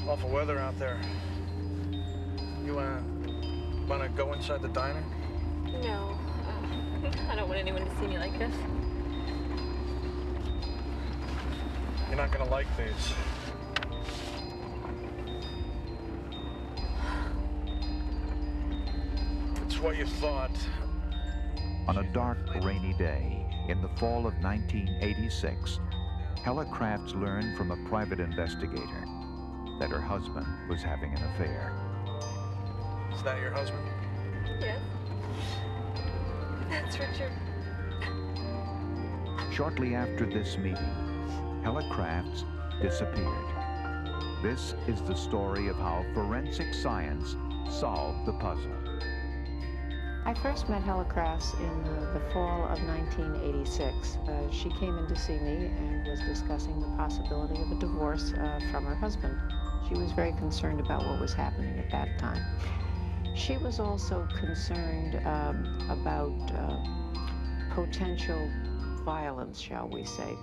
Awful weather out there. You wanna go inside the diner? No, I don't want anyone to see me like this. You're not gonna like these. It's what you thought. On a dark, rainy day in the fall of 1986, Helle Crafts learned from a private investigator that her husband was having an affair. Is that your husband? Yes. That's Richard. Shortly after this meeting, Helle Crafts disappeared. This is the story of how forensic science solved the puzzle. I first met Helle Crafts in the fall of 1986. She came in to see me and was discussing the possibility of a divorce from her husband. She was very concerned about what was happening at that time. She was also concerned about potential violence, shall we say.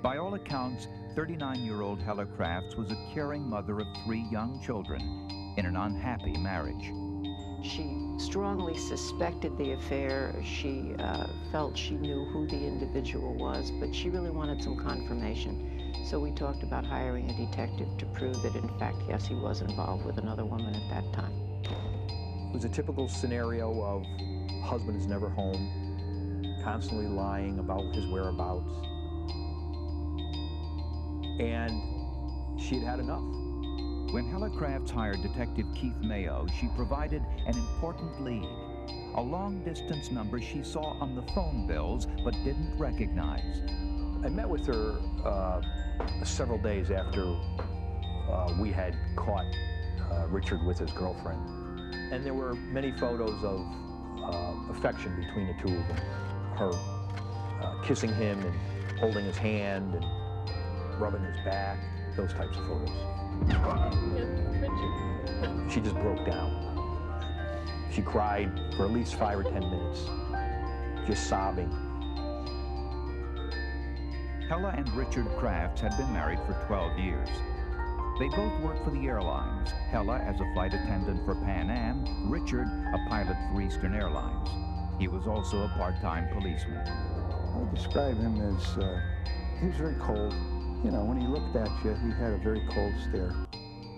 By all accounts, 39-year-old Helle Crafts was a caring mother of 3 young children in an unhappy marriage. She strongly suspected the affair. She felt she knew who the individual was, but she really wanted some confirmation. So we talked about hiring a detective to prove that, in fact, yes, he was involved with another woman at that time. It was a typical scenario of husband is never home, constantly lying about his whereabouts. And she had had enough. When Helle Crafts hired Detective Keith Mayo, she provided an important lead. A long-distance number she saw on the phone bills but didn't recognize. I met with her several days after we had caught Richard with his girlfriend. And there were many photos of affection between the two of them. Her kissing him and holding his hand and rubbing his back, those types of photos. She just broke down. She cried for at least 5 or 10 minutes, just sobbing. Helle and Richard Crafts had been married for 12 years. They both worked for the airlines, Helle as a flight attendant for Pan Am, Richard a pilot for Eastern Airlines. He was also a part-time policeman. I would describe him as, he was very cold. You know, when he looked at you, he had a very cold stare.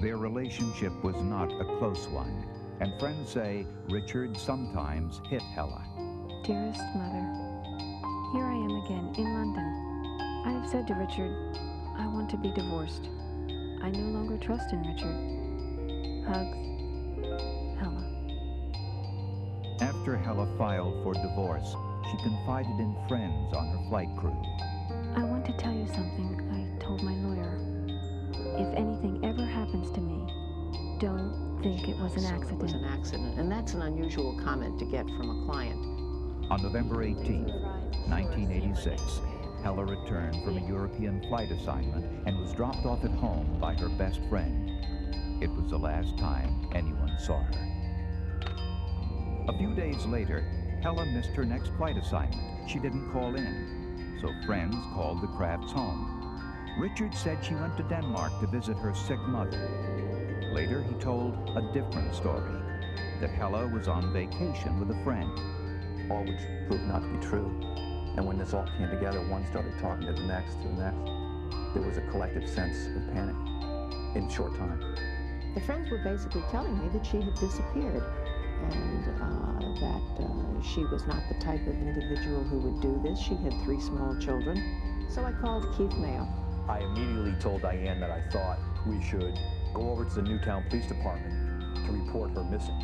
Their relationship was not a close one, and friends say Richard sometimes hit Helle. Dearest Mother, here I am again in London. I have said to Richard, I want to be divorced. I no longer trust in Richard. Hugs, Helle. After Helle filed for divorce, she confided in friends on her flight crew. I want to tell you something I told my lawyer. If anything ever happens to me, don't think it was an accident. It was an accident, and that's an unusual comment to get from a client. On November 18, 1986, Helle returned from a European flight assignment and was dropped off at home by her best friend. It was the last time anyone saw her. A few days later, Helle missed her next flight assignment. She didn't call in, so friends called the Crafts home. Richard said she went to Denmark to visit her sick mother. Later, he told a different story, that Helle was on vacation with a friend. All which proved not to be true. And when this all came together, one started talking to the next, there was a collective sense of panic in a short time. The friends were basically telling me that she had disappeared and that she was not the type of individual who would do this. She had 3 small children. So I called Keith Mayo. I immediately told Diane that I thought we should go over to the Newtown Police Department to report her missing.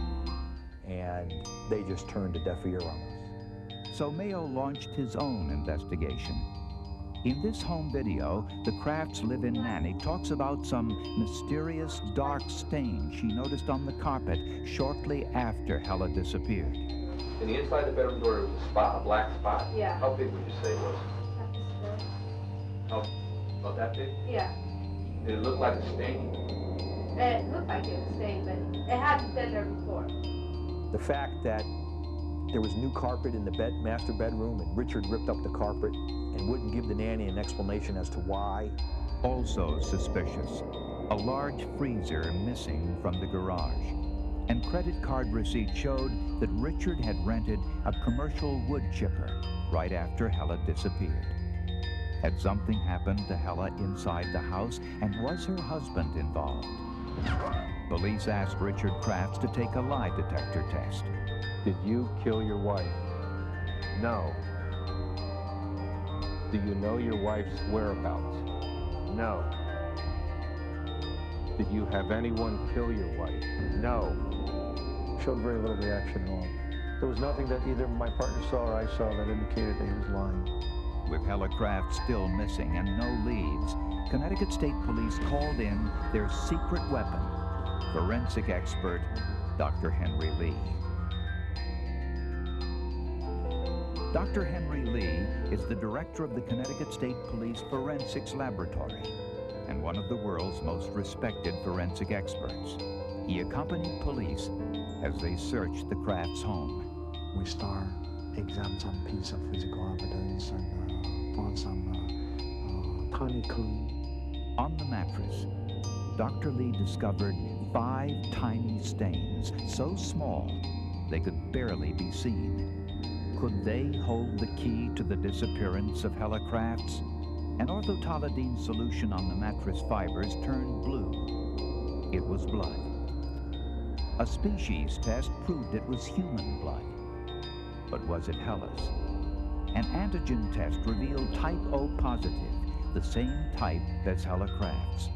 And they just turned a deaf ear on us. So Mayo launched his own investigation. In this home video, the Crafts' live-in nanny talks about some mysterious dark stain she noticed on the carpet shortly after Helle disappeared. In the inside the bedroom door, there was a spot, a black spot? Yeah. How big would you say it was? How, about that big? Yeah. Did it look like a stain? It looked like it was stained, but it hadn't been there before. The fact that there was new carpet in the master bedroom and Richard ripped up the carpet and wouldn't give the nanny an explanation as to why. Also suspicious. a large freezer missing from the garage, and credit card receipts showed that Richard had rented a commercial wood chipper right after Helle disappeared. Had something happened to Helle inside the house, and was her husband involved? Police asked Richard Crafts to take a lie detector test. Did you kill your wife? No. Do you know your wife's whereabouts? No. Did you have anyone kill your wife? No. Showed very little reaction at all. There was nothing that either my partner saw or I saw that indicated that he was lying. With Helle Crafts still missing and no leads, Connecticut State Police called in their secret weapon, forensic expert Dr. Henry Lee. Dr. Henry Lee is the director of the Connecticut State Police Forensics Laboratory and one of the world's most respected forensic experts. He accompanied police as they searched the Crafts' home. We start examine some piece of physical evidence and found some tiny clue. On the mattress, Dr. Lee discovered 5 tiny stains, so small they could barely be seen. Could they hold the key to the disappearance of Helle Crafts? An orthotolidine solution on the mattress fibers turned blue. It was blood. A species test proved it was human blood. But was it Helle's? An antigen test revealed type O positive, the same type as Helle Crafts.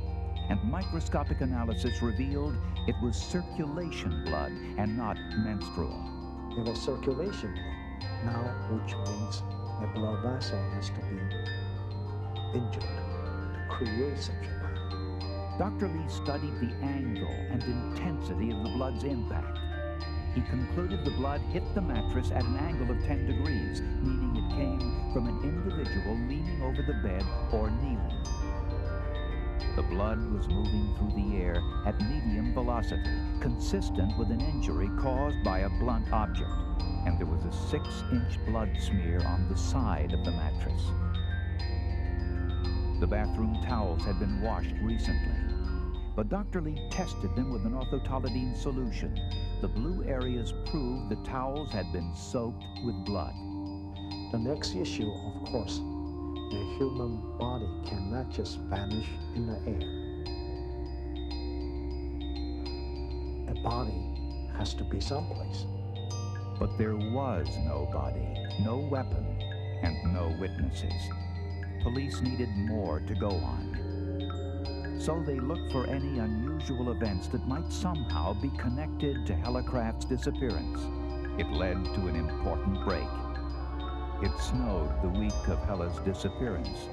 And microscopic analysis revealed it was circulation blood and not menstrual. It was circulation blood. Now, which means a blood vessel has to be injured to create such a blood. Dr. Lee studied the angle and intensity of the blood's impact. He concluded the blood hit the mattress at an angle of 10 degrees, meaning it came from an individual leaning over the bed or kneeling. The blood was moving through the air at medium velocity, consistent with an injury caused by a blunt object, and there was a 6-inch blood smear on the side of the mattress. The bathroom towels had been washed recently, but Dr. Lee tested them with an orthotolidine solution. The blue areas proved the towels had been soaked with blood. The next issue, of course, the human body cannot just vanish in the air. A body has to be someplace. But there was no body, no weapon, and no witnesses. Police needed more to go on. So they looked for any unusual events that might somehow be connected to Helle Crafts' disappearance. It led to an important break. It snowed the week of Helle's disappearance.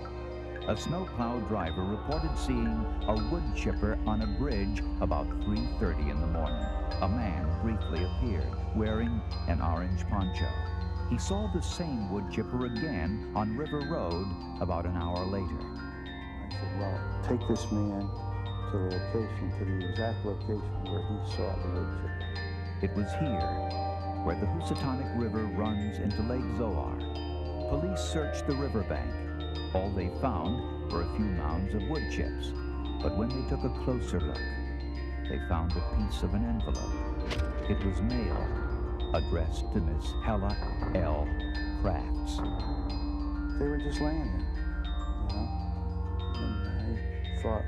A snowplow driver reported seeing a wood chipper on a bridge about 3:30 in the morning. A man briefly appeared, wearing an orange poncho. He saw the same wood chipper again on River Road about an hour later. I said, well, take this man to the location, to the exact location where he saw the wood chipper. It was here, where the Housatonic River runs into Lake Zoar. Police searched the riverbank. All they found were a few mounds of wood chips. But when they took a closer look, they found a piece of an envelope. It was mail, addressed to Miss Helle L. Crafts. They were just laying there, you know? And I thought,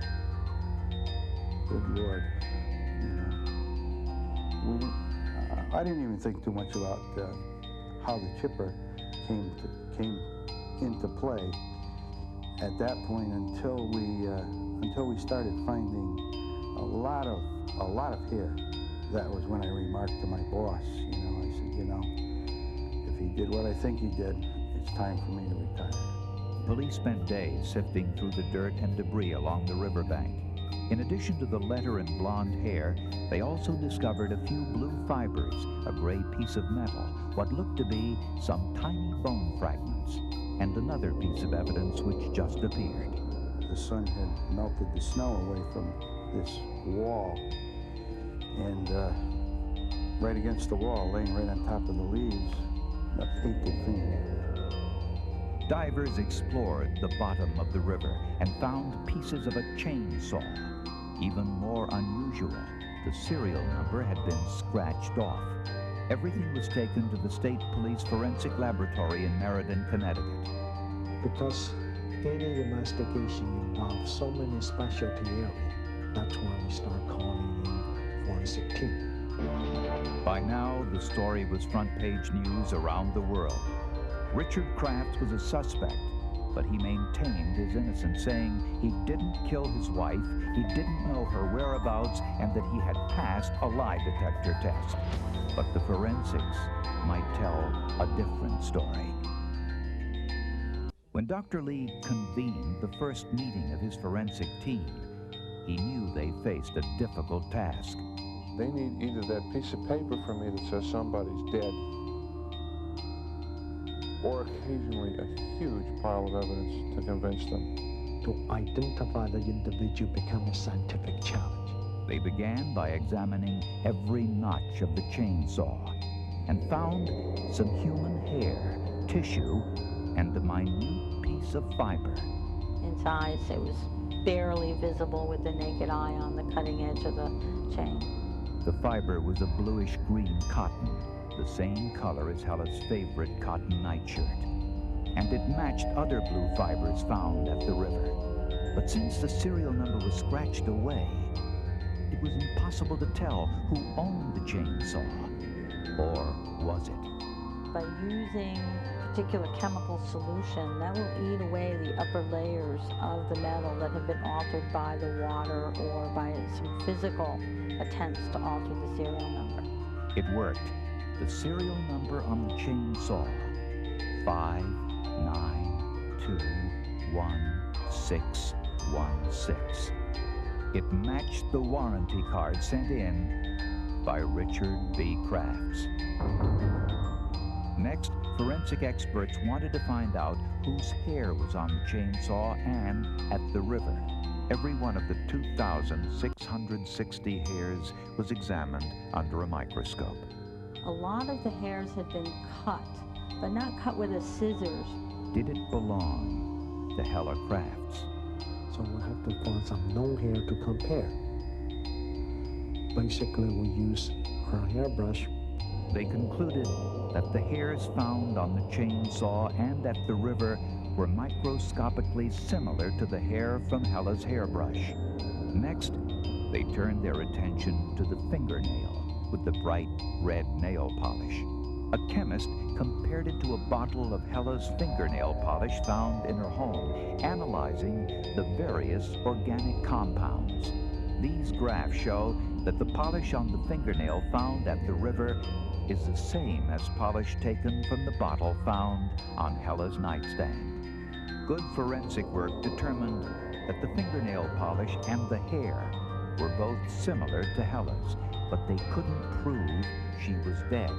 good Lord, you know. I didn't even think too much about how the chipper came into play at that point until we started finding a lot of hair. That was when I remarked to my boss, you know, I said, you know, if he did what I think he did, it's time for me to retire. Police spent days sifting through the dirt and debris along the riverbank. In addition to the letter and blonde hair, they also discovered a few blue fibers, a gray piece of metal, what looked to be some tiny bone fragments, and another piece of evidence which just appeared. The sun had melted the snow away from this wall, and right against the wall, laying right on top of the leaves, a painted fingernail. Divers explored the bottom of the river and found pieces of a chainsaw. Even more unusual, the serial number had been scratched off. Everything was taken to the State Police Forensic Laboratory in Meriden, Connecticut. Because any investigation involves so many specialty areas, that's why we start calling in forensic team. By now, the story was front-page news around the world. Richard Crafts was a suspect, but he maintained his innocence, saying he didn't kill his wife, he didn't know her whereabouts, and that he had passed a lie detector test. But the forensics might tell a different story. When Dr. Lee convened the first meeting of his forensic team, he knew they faced a difficult task. They need either that piece of paper from me that says somebody's dead, or occasionally a huge pile of evidence to convince them. To identify the individual became a scientific challenge. They began by examining every notch of the chainsaw and found some human hair, tissue, and a minute piece of fiber. In size, it was barely visible with the naked eye on the cutting edge of the chain. The fiber was a bluish-green cotton, the same color as Helle's favorite cotton nightshirt. And it matched other blue fibers found at the river. But since the serial number was scratched away, it was impossible to tell who owned the chainsaw. Or was it? By using a particular chemical solution, that will eat away the upper layers of the metal that have been altered by the water or by some physical attempts to alter the serial number. It worked. The serial number on the chainsaw, 59211616. It matched the warranty card sent in by Richard B. Crafts. Next, forensic experts wanted to find out whose hair was on the chainsaw and at the river. Every one of the 2,660 hairs was examined under a microscope. A lot of the hairs had been cut, but not cut with a scissors. Did it belong to Helle Crafts? So we have to find some known hair to compare. Basically, we use our hairbrush. They concluded that the hairs found on the chainsaw and at the river were microscopically similar to the hair from Helle's hairbrush. Next, they turned their attention to the fingernail with the bright red nail polish. A chemist compared it to a bottle of Helle's fingernail polish found in her home, analyzing the various organic compounds. These graphs show that the polish on the fingernail found at the river is the same as polish taken from the bottle found on Helle's nightstand. Good forensic work determined that the fingernail polish and the hair were both similar to Helle's, but they couldn't prove she was dead.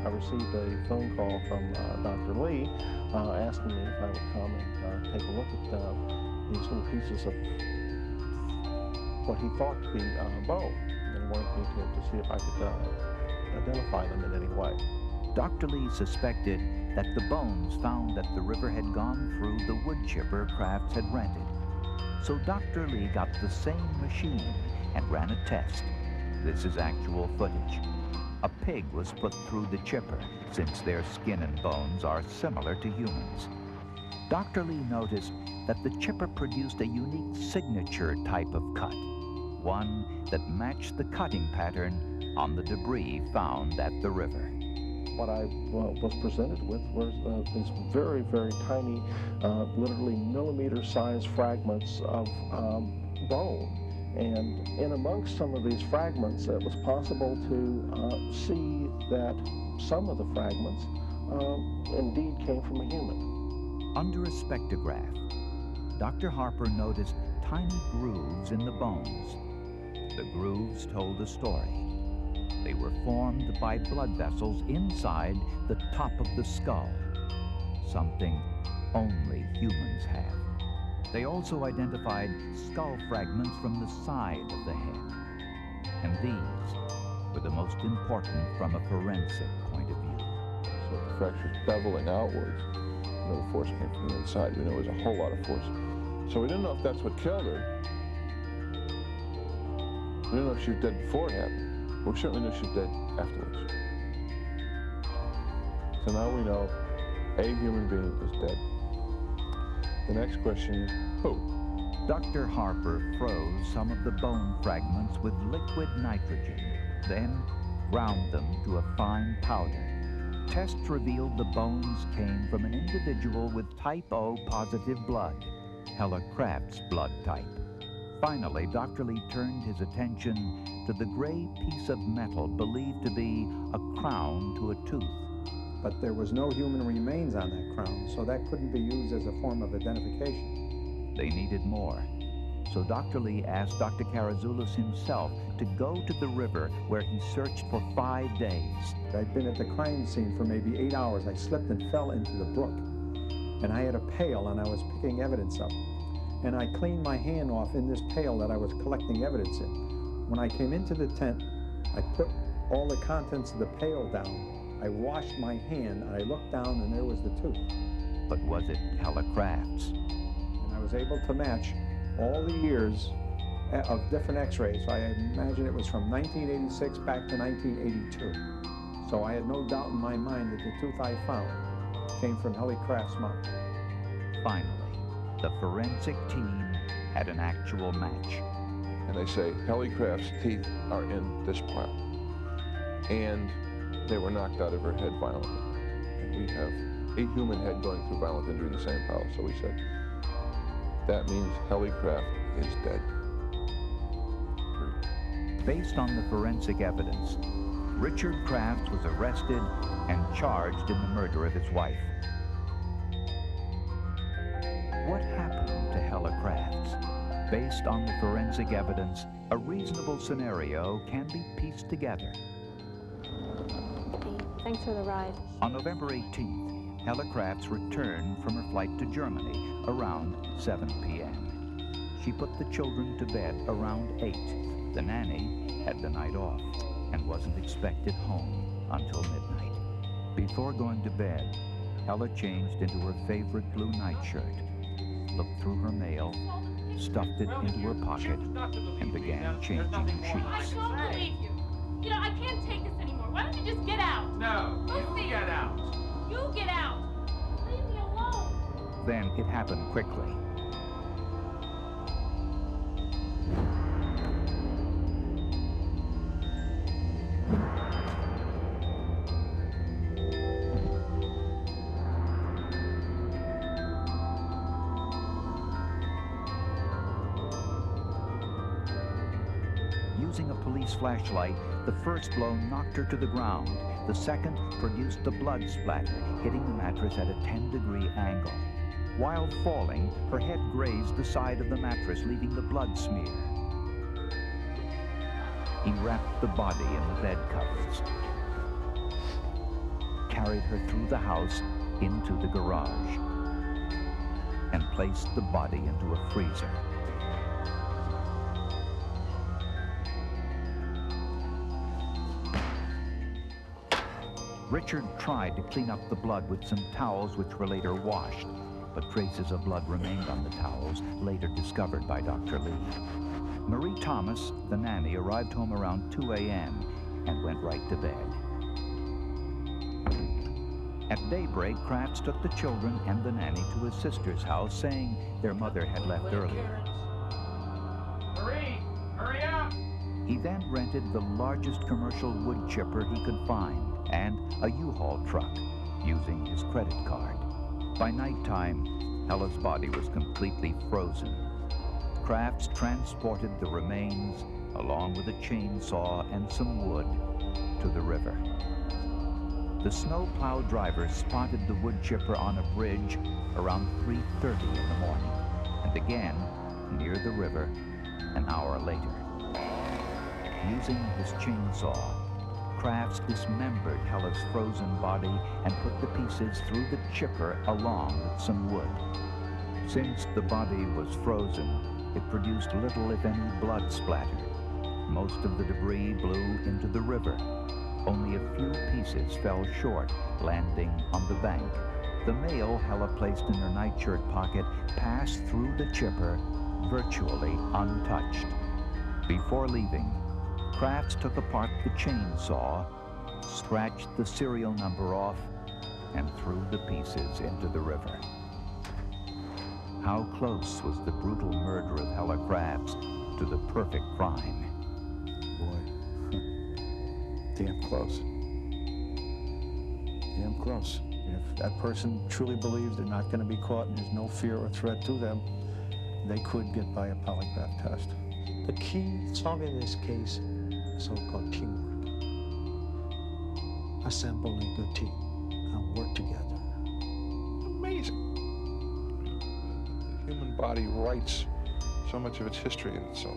I received a phone call from Dr. Lee asking me if I would come and take a look at these little pieces of what he thought to be bone, and wanted me to see if I could identify them in any way. Dr. Lee suspected that the bones found at the river had gone through the wood chipper Crafts had rented. So Dr. Lee got the same machine and ran a test. This is actual footage. A pig was put through the chipper, since their skin and bones are similar to humans. Dr. Lee noticed that the chipper produced a unique signature type of cut, one that matched the cutting pattern on the debris found at the river. What I was presented with was these very, very tiny, literally millimeter-sized fragments of bone. And in amongst some of these fragments, it was possible to see that some of the fragments indeed came from a human. Under a spectrograph, Dr. Harper noticed tiny grooves in the bones. The grooves told a story. They were formed by blood vessels inside the top of the skull, something only humans have. They also identified skull fragments from the side of the head. And these were the most important from a forensic point of view. So if the fracture's beveling outwards, the force came from the inside. We know it was a whole lot of force. So we didn't know if that's what killed her, We don't know if she was dead before it happened, but we certainly knew she was dead afterwards. So now we know a human being is dead. The next question is, who? Dr. Harper froze some of the bone fragments with liquid nitrogen, then ground them to a fine powder. Tests revealed the bones came from an individual with type O positive blood, Helle Crafts' blood type. Finally, Dr. Lee turned his attention to the gray piece of metal believed to be a crown to a tooth. But there was no human remains on that crown, so that couldn't be used as a form of identification. They needed more. So Dr. Lee asked Dr. Karazoulis himself to go to the river where he searched for 5 days. I'd been at the crime scene for maybe 8 hours. I slipped and fell into the brook. And I had a pail and I was picking evidence up. And I cleaned my hand off in this pail that I was collecting evidence in. When I came into the tent, I put all the contents of the pail down. I washed my hand and I looked down and there was the tooth. But was it Helle Crafts? And I was able to match all the years of different x-rays. So I imagine it was from 1986 back to 1982. So I had no doubt in my mind that the tooth I found came from Helle Crafts' mouth. Finally, the forensic team had an actual match. And they say, Helle Crafts' teeth are in this pile. And they were knocked out of her head violently. And we have a human head going through violent injury in the same pile. So we said, that means Helle Crafts is dead. Based on the forensic evidence, Richard Crafts was arrested and charged in the murder of his wife. What happened to Helle Crafts? Based on the forensic evidence, a reasonable scenario can be pieced together. Thanks for the ride. On November 18th, Helle Crafts returned from her flight to Germany around 7 p.m. She put the children to bed around 8. The nanny had the night off and wasn't expected home until midnight. Before going to bed, Helle changed into her favorite blue nightshirt, looked through her mail, stuffed it into her pocket, and began changing the sheets. I don't believe you. You know, I can't take this anymore. Why don't you just get out? No, you get out. You get out. Leave me alone. Then it happened quickly. Using a police flashlight, the first blow knocked her to the ground. The second produced the blood splatter, hitting the mattress at a 10-degree angle. While falling, her head grazed the side of the mattress, leaving the blood smear. He wrapped the body in the bed covers, carried her through the house into the garage, and placed the body into a freezer. Richard tried to clean up the blood with some towels which were later washed, but traces of blood remained on the towels, later discovered by Dr. Lee. Marie Thomas, the nanny, arrived home around 2 a.m. and went right to bed. At daybreak, Crafts took the children and the nanny to his sister's house, saying their mother had left earlier. Marie, hurry up! He then rented the largest commercial wood chipper he could find and a U-Haul truck, using his credit card. By nighttime, Helle's body was completely frozen. Crafts transported the remains, along with a chainsaw and some wood, to the river. The snowplow driver spotted the wood chipper on a bridge around 3:30 in the morning, and again near the river an hour later. Using his chainsaw, Crafts dismembered Helle's frozen body and put the pieces through the chipper along with some wood. Since the body was frozen, it produced little, if any, blood splatter. Most of the debris blew into the river. Only a few pieces fell short, landing on the bank. The mail Helle placed in her nightshirt pocket passed through the chipper virtually untouched. Before leaving, Crafts took apart the chainsaw, scratched the serial number off, and threw the pieces into the river. How close was the brutal murder of Helle Crafts to the perfect crime? Boy, damn close. Damn close. If that person truly believes they're not going to be caught and there's no fear or threat to them, they could get by a polygraph test. The key solving this case is so-called teamwork. Assemble a good team and work together. Amazing. The human body writes so much of its history in itself.